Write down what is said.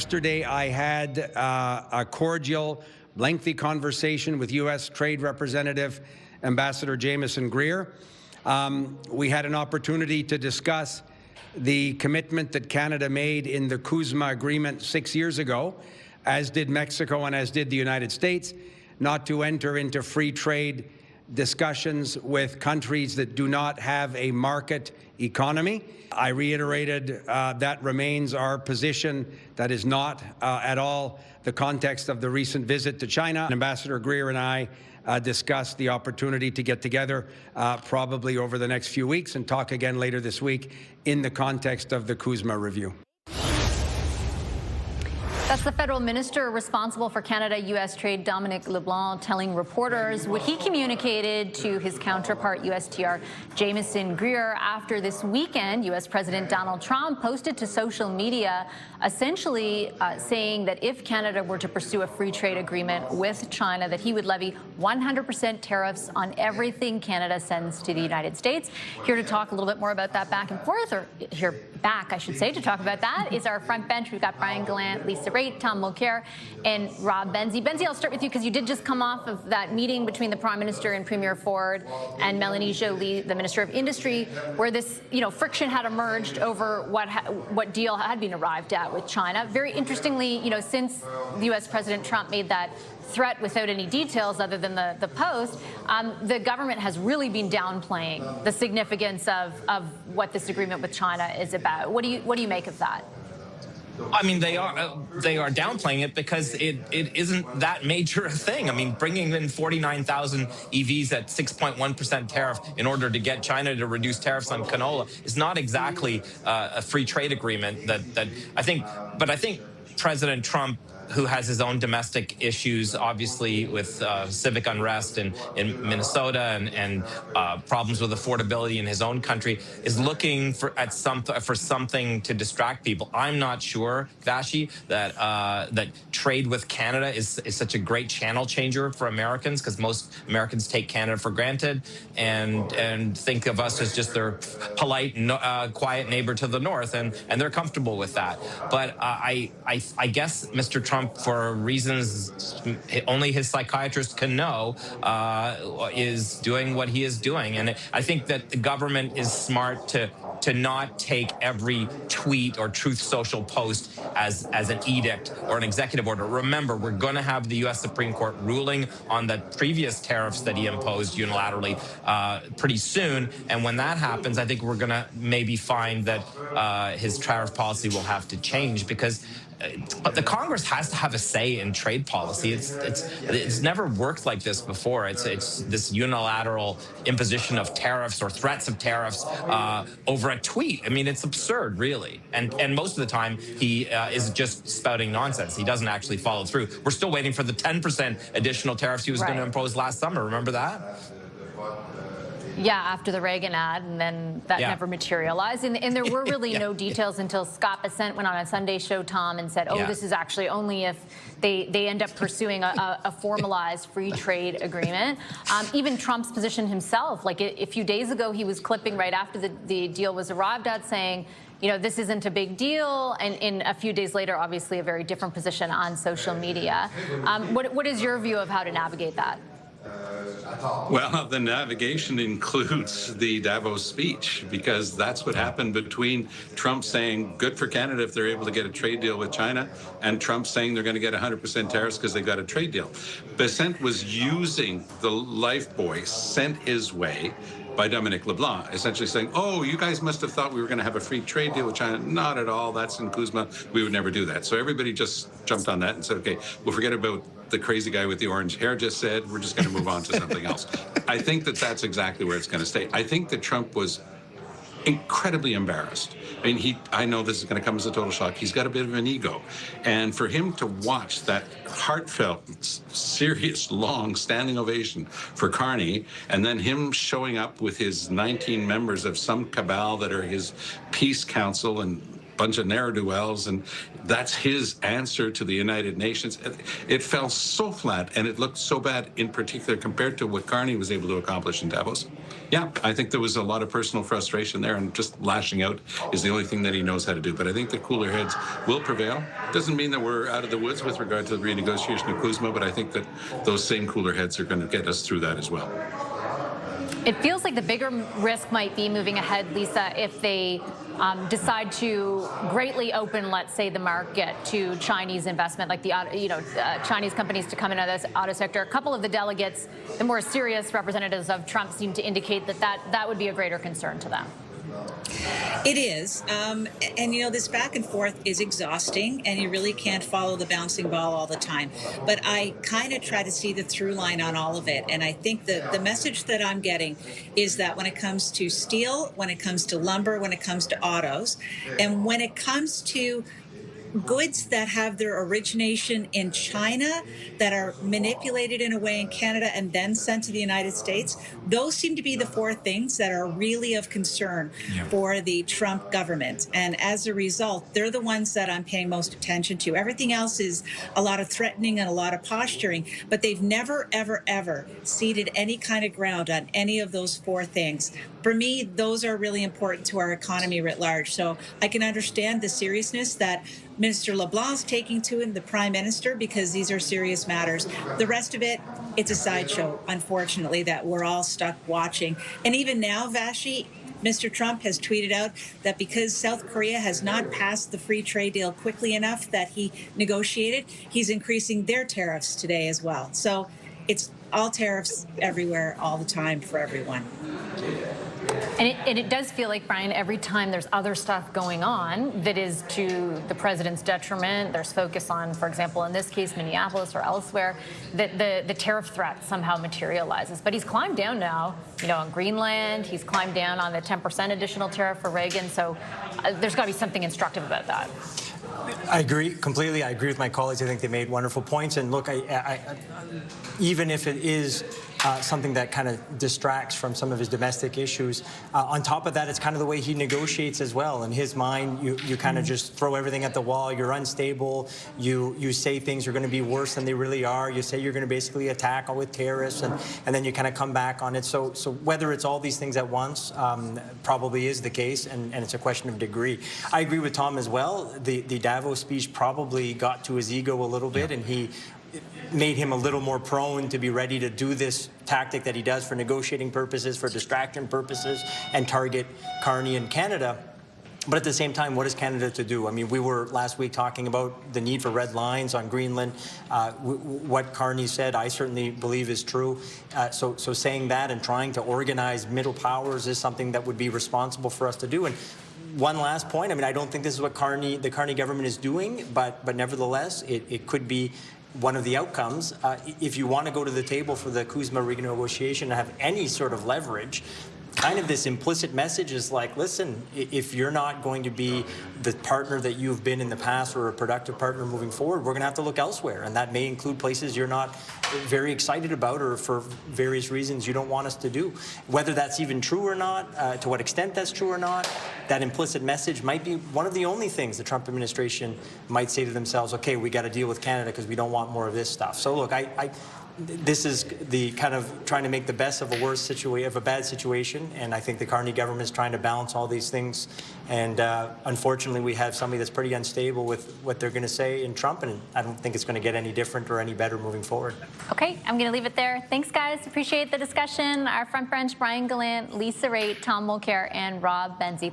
Yesterday, I had a cordial, lengthy conversation with U.S. Trade Representative Ambassador Jamieson Greer. We had an opportunity to discuss the commitment that Canada made in the CUSMA agreement 6 years ago, as did Mexico and as did the United States, not to enter into free trade discussions with countries that do not have a market economy. I reiterated that remains our position. That is not at all the context of the recent visit to China. Ambassador Greer and I discussed the opportunity to get together probably over the next few weeks and talk again later this week in the context of the CUSMA review. That's the federal minister responsible for Canada-U.S. trade, Dominic LeBlanc, telling reporters what he communicated to his counterpart, USTR Jamieson Greer, after this weekend. U.S. President Donald Trump posted to social media essentially saying that if Canada were to pursue a free trade agreement with China, that he would levy 100% tariffs on everything Canada sends to the United States. Here to talk a little bit more about that back and forth, or here back, I should say, to talk about that is our front bench. We've got Brian Gallant, Lisa Raitt, Tom Mulcair, and Rob Benzie. Benzie, I'll start with you because you did just come off of that meeting between the Prime Minister and Premier Ford and Melanie Joly, the Minister of Industry, where this, friction had emerged over what deal had been arrived at with China. Very interestingly, since the U.S. President Trump made that threat without any details other than the post, the government has really been downplaying the significance of what this agreement with China is about. What do you make of that? I mean, they are downplaying it because it isn't that major a thing. I mean, bringing in 49,000 EVs at 6.1% tariff in order to get China to reduce tariffs on canola is not exactly a free trade agreement that I think President Trump, who has his own domestic issues, obviously with civic unrest in Minnesota and problems with affordability in his own country, is looking for something to distract people. I'm not sure, Vashi, that trade with Canada is such a great channel changer for Americans, because most Americans take Canada for granted and think of us as just their polite, quiet neighbor to the north, and they're comfortable with that. But I guess Mr. Trump, for reasons only his psychiatrist can know, is doing what he is doing. And I think that the government is smart to not take every tweet or Truth Social post as an edict or an executive order. Remember, we're going to have the U.S. Supreme Court ruling on the previous tariffs that he imposed unilaterally pretty soon. And when that happens, I think we're going to maybe find that his tariff policy will have to change, because the Congress has to have a say in trade policy. It's never worked like this before. It's this unilateral imposition of tariffs or threats of tariffs over a tweet. I mean, it's absurd, really. And most of the time, he is just spouting nonsense. He doesn't actually follow through. We're still waiting for the 10% additional tariffs he was going to impose last summer. Remember that? Yeah, after the Reagan ad, and then that never materialized. And there were really no details until Scott Bessent went on a Sunday show, Tom, and said, this is actually only if they end up pursuing a formalized free trade agreement. Even Trump's position himself, like a few days ago, he was clipping right after the deal was arrived at, saying, this isn't a big deal. And in a few days later, obviously, a very different position on social media. What is your view of how to navigate that? Well, the navigation includes the Davos speech, because that's what happened between Trump saying good for Canada if they're able to get a trade deal with China, and Trump saying they're going to get 100% tariffs because they got a trade deal. Bessent was using the life buoy sent his way by Dominic LeBlanc, essentially saying, oh, you guys must have thought we were going to have a free trade deal with China. Not at all. That's in CUSMA. We would never do that. So everybody just jumped on that and said, okay, we'll forget about the crazy guy with the orange hair just said. We're just going to move on to something else. I think that that's exactly where it's going to stay. I think that Trump was incredibly embarrassed. I mean, I know this is going to come as a total shock. He's got a bit of an ego. And for him to watch that heartfelt, serious, long standing ovation for Carney, and then him showing up with his 19 members of some cabal that are his peace council and bunch of ne'er-do-wells, and that's his answer to the United Nations. It fell so flat, and it looked so bad, in particular, compared to what Carney was able to accomplish in Davos. Yeah, I think there was a lot of personal frustration there, and just lashing out is the only thing that he knows how to do. But I think the cooler heads will prevail. Doesn't mean that we're out of the woods with regard to the renegotiation of CUSMA, but I think that those same cooler heads are going to get us through that as well. It feels like the bigger risk might be moving ahead, Lisa, if they decide to greatly open, let's say, the market to Chinese investment, like the Chinese companies to come into this auto sector. A couple of the delegates, the more serious representatives of Trump, seem to indicate that would be a greater concern to them. It is. And, this back and forth is exhausting, and you really can't follow the bouncing ball all the time. But I kind of try to see the through line on all of it. And I think the message that I'm getting is that when it comes to steel, when it comes to lumber, when it comes to autos, and when it comes to goods that have their origination in China that are manipulated in a way in Canada and then sent to the United States, those seem to be the four things that are really of concern for the Trump government. And as a result, they're the ones that I'm paying most attention to. Everything else is a lot of threatening and a lot of posturing, but they've never, ever, ever ceded any kind of ground on any of those four things. For me, those are really important to our economy writ large. So I can understand the seriousness that Minister LeBlanc's taking to him, the Prime Minister, because these are serious matters. The rest of it, it's a sideshow, unfortunately, that we're all stuck watching. And even now, Vashi, Mr. Trump has tweeted out that because South Korea has not passed the free trade deal quickly enough that he negotiated, he's increasing their tariffs today as well. So it's all tariffs everywhere, all the time, for everyone. And it does feel like, Brian, every time there's other stuff going on that is to the president's detriment, there's focus on, for example, in this case, Minneapolis or elsewhere, that the tariff threat somehow materializes. But he's climbed down now, on Greenland. He's climbed down on the 10% additional tariff for Reagan. So there's got to be something instructive about that. I agree completely. I agree with my colleagues. I think they made wonderful points. And look, even if it is something that kind of distracts from some of his domestic issues, on top of that, it's kind of the way he negotiates as well. In his mind, you kind of just throw everything at the wall. You're unstable. You say things are going to be worse than they really are. You say you're going to basically attack with tariffs, and then you kind of come back on it. So whether it's all these things at once probably is the case, and it's a question of degree. I agree with Tom as well. The Davos speech probably got to his ego a little bit, and he made him a little more prone to be ready to do this tactic that he does for negotiating purposes, for distraction purposes, and target Carney in Canada. But at the same time, what is Canada to do? I mean, we were last week talking about the need for red lines on Greenland. What Carney said, I certainly believe is true. So saying that and trying to organize middle powers is something that would be responsible for us to do. And one last point, I mean, I don't think this is what the Carney government is doing, but nevertheless, it could be one of the outcomes. If you want to go to the table for the CUSMA renegotiation and have any sort of leverage, kind of this implicit message is like, listen, if you're not going to be the partner that you've been in the past or a productive partner moving forward, we're going to have to look elsewhere. And that may include places you're not very excited about or for various reasons you don't want us to do. Whether that's even true or not, to what extent that's true or not, that implicit message might be one of the only things the Trump administration might say to themselves, okay, we got to deal with Canada because we don't want more of this stuff. So look, this is the kind of trying to make the best of a bad situation, and I think the Carney government is trying to balance all these things. And unfortunately, we have somebody that's pretty unstable with what they're going to say in Trump, and I don't think it's going to get any different or any better moving forward. Okay, I'm going to leave it there. Thanks, guys. Appreciate the discussion. Our front bench: Brian Gallant, Lisa Raitt, Tom Mulcair, and Rob Benzie.